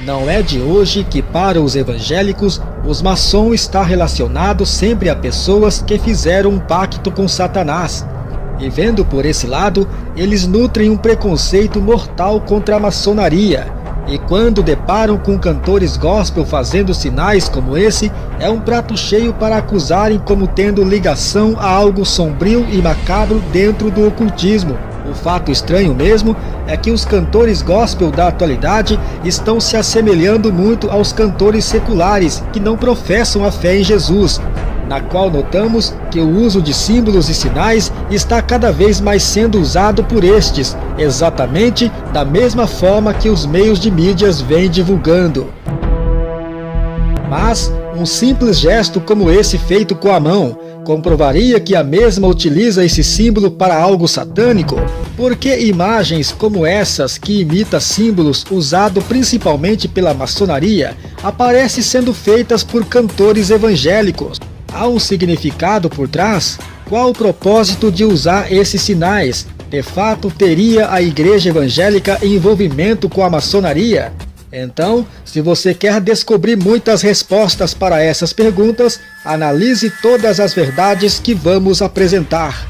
Não é de hoje que, para os evangélicos, os maçons está relacionado sempre a pessoas que fizeram um pacto com Satanás. E vendo por esse lado, eles nutrem um preconceito mortal contra a maçonaria. E quando deparam com cantores gospel fazendo sinais como esse, é um prato cheio para acusarem como tendo ligação a algo sombrio e macabro dentro do ocultismo. O fato estranho mesmo é que os cantores gospel da atualidade estão se assemelhando muito aos cantores seculares que não professam a fé em Jesus, na qual notamos que o uso de símbolos e sinais está cada vez mais sendo usado por estes, exatamente da mesma forma que os meios de mídias vêm divulgando. Mas um simples gesto como esse feito com a mão comprovaria que a mesma utiliza esse símbolo para algo satânico? Porque imagens como essas, que imita símbolos usados principalmente pela maçonaria, aparecem sendo feitas por cantores evangélicos? Há um significado por trás? Qual o propósito de usar esses sinais? De fato, teria a igreja evangélica envolvimento com a maçonaria? Então, se você quer descobrir muitas respostas para essas perguntas, analise todas as verdades que vamos apresentar.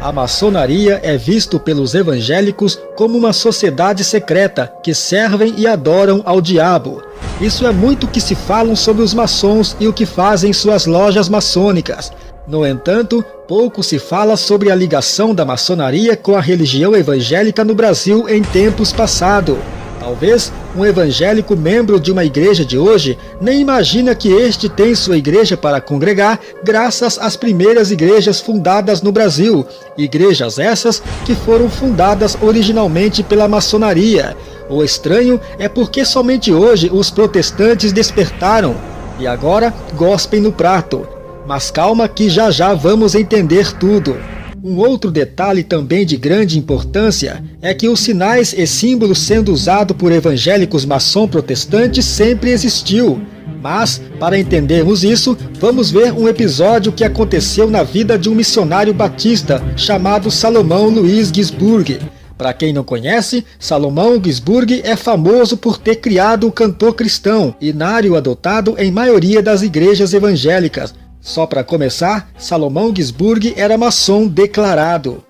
A maçonaria é visto pelos evangélicos como uma sociedade secreta que servem e adoram ao diabo. Isso é muito que se falam sobre os maçons e o que fazem suas lojas maçônicas. No entanto, pouco se fala sobre a ligação da maçonaria com a religião evangélica no Brasil em tempos passados. Talvez um evangélico membro de uma igreja de hoje nem imagina que este tem sua igreja para congregar graças às primeiras igrejas fundadas no Brasil, igrejas essas que foram fundadas originalmente pela maçonaria. O estranho é porque somente hoje os protestantes despertaram e agora gospem no prato. Mas calma que já já vamos entender tudo. Um outro detalhe também de grande importância é que os sinais e símbolos sendo usados por evangélicos maçom protestantes sempre existiu. Mas, para entendermos isso, vamos ver um episódio que aconteceu na vida de um missionário batista chamado Salomão Luiz Gisburg. Para quem não conhece, Salomão Gisburg é famoso por ter criado o cantor cristão, inário adotado em maioria das igrejas evangélicas. Só para começar, Salomão Gisburg era maçom declarado.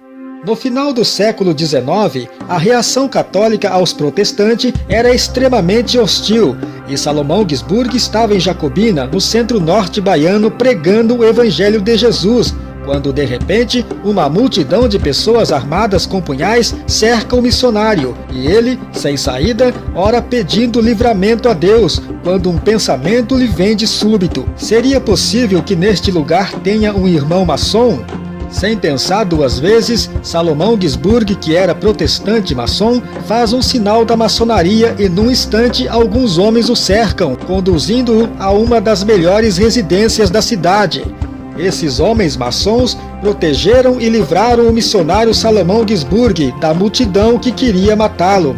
No final do século XIX, a reação católica aos protestantes era extremamente hostil, e Salomão Gisburg estava em Jacobina, no centro-norte baiano, pregando o Evangelho de Jesus, quando de repente uma multidão de pessoas armadas com punhais cerca o missionário, e ele, sem saída, ora pedindo livramento a Deus, quando um pensamento lhe vem de súbito: seria possível que neste lugar tenha um irmão maçom? Sem pensar duas vezes, Salomão Gisburg, que era protestante maçom, faz um sinal da maçonaria e num instante alguns homens o cercam, conduzindo-o a uma das melhores residências da cidade. Esses homens maçons protegeram e livraram o missionário Salomão Gisburg da multidão que queria matá-lo.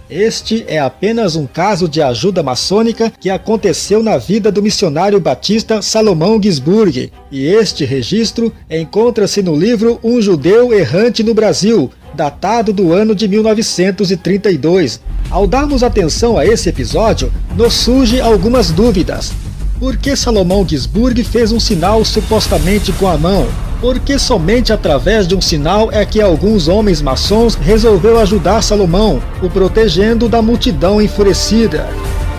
Este é apenas um caso de ajuda maçônica que aconteceu na vida do missionário batista Salomão Gisburg, e este registro encontra-se no livro Um Judeu Errante no Brasil, datado do ano de 1932. Ao darmos atenção a esse episódio, nos surgem algumas dúvidas. Por que Salomão Gisburg fez um sinal supostamente com a mão? Por que somente através de um sinal é que alguns homens maçons resolveu ajudar Salomão, o protegendo da multidão enfurecida?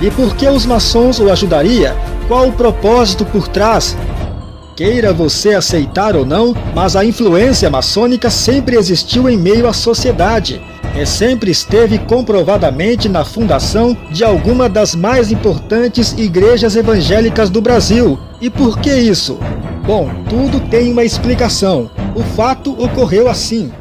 E por que os maçons o ajudaria? Qual o propósito por trás? Queira você aceitar ou não, mas a influência maçônica sempre existiu em meio à sociedade. E sempre esteve comprovadamente na fundação de alguma das mais importantes igrejas evangélicas do Brasil. E por que isso? Bom, tudo tem uma explicação. O fato ocorreu assim.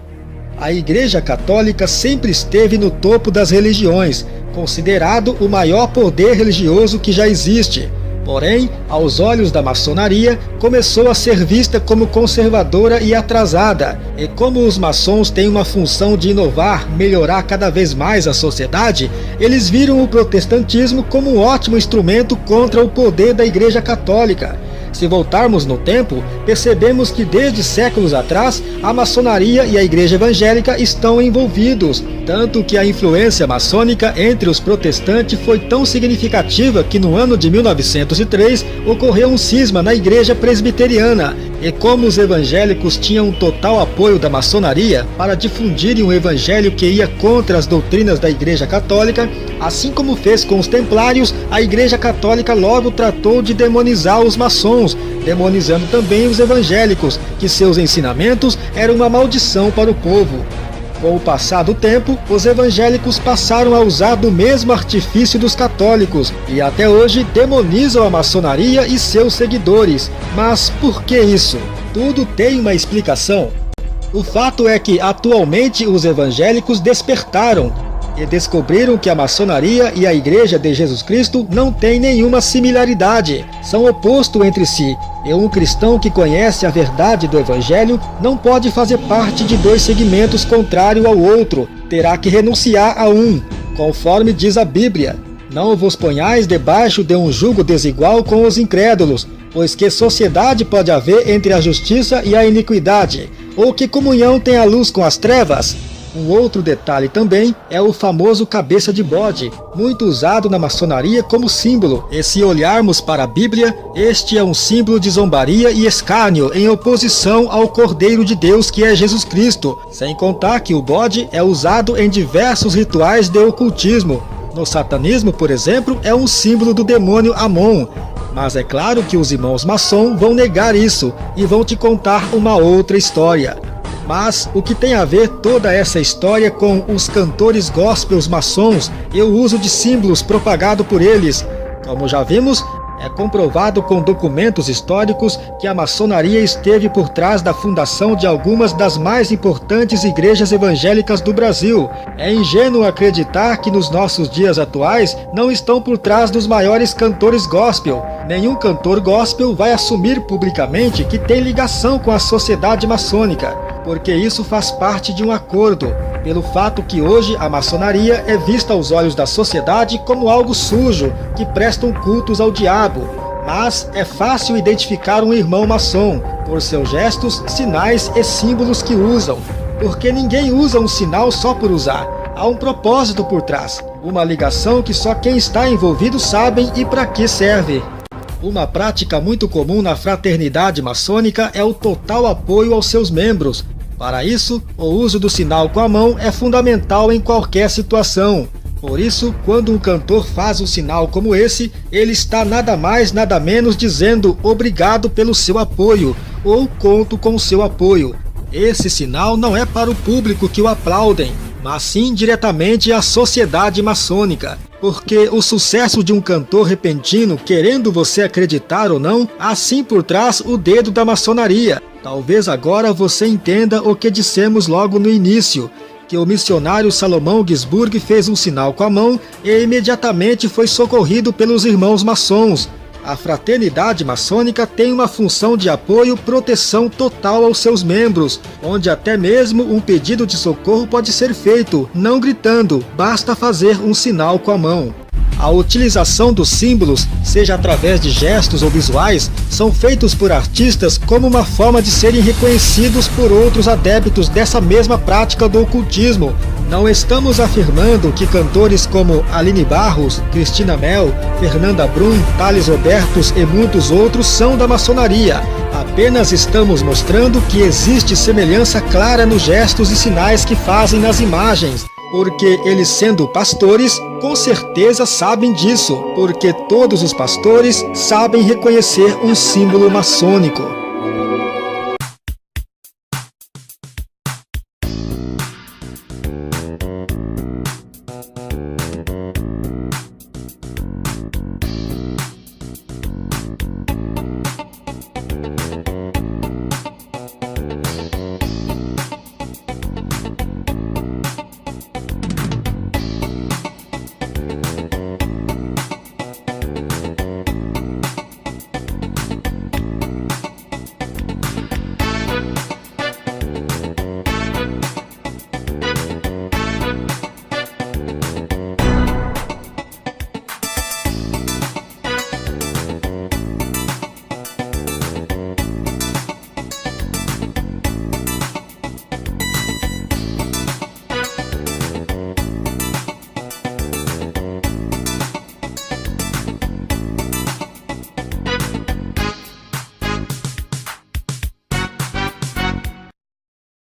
A Igreja Católica sempre esteve no topo das religiões, considerado o maior poder religioso que já existe. Porém, aos olhos da maçonaria, começou a ser vista como conservadora e atrasada. E como os maçons têm uma função de inovar, melhorar cada vez mais a sociedade, eles viram o protestantismo como um ótimo instrumento contra o poder da Igreja Católica. Se voltarmos no tempo, percebemos que desde séculos atrás, a maçonaria e a igreja evangélica estão envolvidos, tanto que a influência maçônica entre os protestantes foi tão significativa que no ano de 1903 ocorreu um cisma na igreja presbiteriana, e como os evangélicos tinham total apoio da maçonaria para difundirem um evangelho que ia contra as doutrinas da igreja católica, assim como fez com os templários, a igreja católica logo tratou de demonizar os maçons, demonizando também os evangélicos, que seus ensinamentos eram uma maldição para o povo. Com o passar do tempo, os evangélicos passaram a usar do mesmo artifício dos católicos e até hoje demonizam a maçonaria e seus seguidores. Mas por que isso? Tudo tem uma explicação. O fato é que atualmente os evangélicos despertaram e descobriram que a maçonaria e a Igreja de Jesus Cristo não têm nenhuma similaridade, são opostos entre si, e um cristão que conhece a verdade do Evangelho não pode fazer parte de dois segmentos contrários ao outro, terá que renunciar a um, conforme diz a Bíblia. Não vos ponhais debaixo de um jugo desigual com os incrédulos, pois que sociedade pode haver entre a justiça e a iniquidade? Ou que comunhão tem a luz com as trevas? Um outro detalhe também é o famoso cabeça de bode, muito usado na maçonaria como símbolo. E se olharmos para a Bíblia, este é um símbolo de zombaria e escárnio em oposição ao Cordeiro de Deus, que é Jesus Cristo. Sem contar que o bode é usado em diversos rituais de ocultismo. No satanismo, por exemplo, é um símbolo do demônio Amon. Mas é claro que os irmãos maçom vão negar isso e vão te contar uma outra história. Mas o que tem a ver toda essa história com os cantores gospels maçons e o uso de símbolos propagado por eles? Como já vimos, é comprovado com documentos históricos que a maçonaria esteve por trás da fundação de algumas das mais importantes igrejas evangélicas do Brasil. É ingênuo acreditar que nos nossos dias atuais não estão por trás dos maiores cantores gospel. Nenhum cantor gospel vai assumir publicamente que tem ligação com a sociedade maçônica, porque isso faz parte de um acordo, pelo fato que hoje a maçonaria é vista aos olhos da sociedade como algo sujo, que prestam cultos ao diabo. Mas é fácil identificar um irmão maçom, por seus gestos, sinais e símbolos que usam, porque ninguém usa um sinal só por usar. Há um propósito por trás, uma ligação que só quem está envolvido sabe e para que serve. Uma prática muito comum na fraternidade maçônica é o total apoio aos seus membros. Para isso, o uso do sinal com a mão é fundamental em qualquer situação. Por isso, quando um cantor faz um sinal como esse, ele está nada mais nada menos dizendo obrigado pelo seu apoio, ou conto com o seu apoio. Esse sinal não é para o público que o aplaudem, mas sim diretamente à sociedade maçônica. Porque o sucesso de um cantor repentino, querendo você acreditar ou não, há sim por trás o dedo da maçonaria. Talvez agora você entenda o que dissemos logo no início, que o missionário Salomão Gisburg fez um sinal com a mão e imediatamente foi socorrido pelos irmãos maçons. A fraternidade maçônica tem uma função de apoio e proteção total aos seus membros, onde até mesmo um pedido de socorro pode ser feito, não gritando, basta fazer um sinal com a mão. A utilização dos símbolos, seja através de gestos ou visuais, são feitos por artistas como uma forma de serem reconhecidos por outros adeptos dessa mesma prática do ocultismo. Não estamos afirmando que cantores como Aline Barros, Cristina Mel, Fernanda Brum, Thales Robertos e muitos outros são da maçonaria. Apenas estamos mostrando que existe semelhança clara nos gestos e sinais que fazem nas imagens. Porque eles, sendo pastores, com certeza sabem disso, porque todos os pastores sabem reconhecer um símbolo maçônico.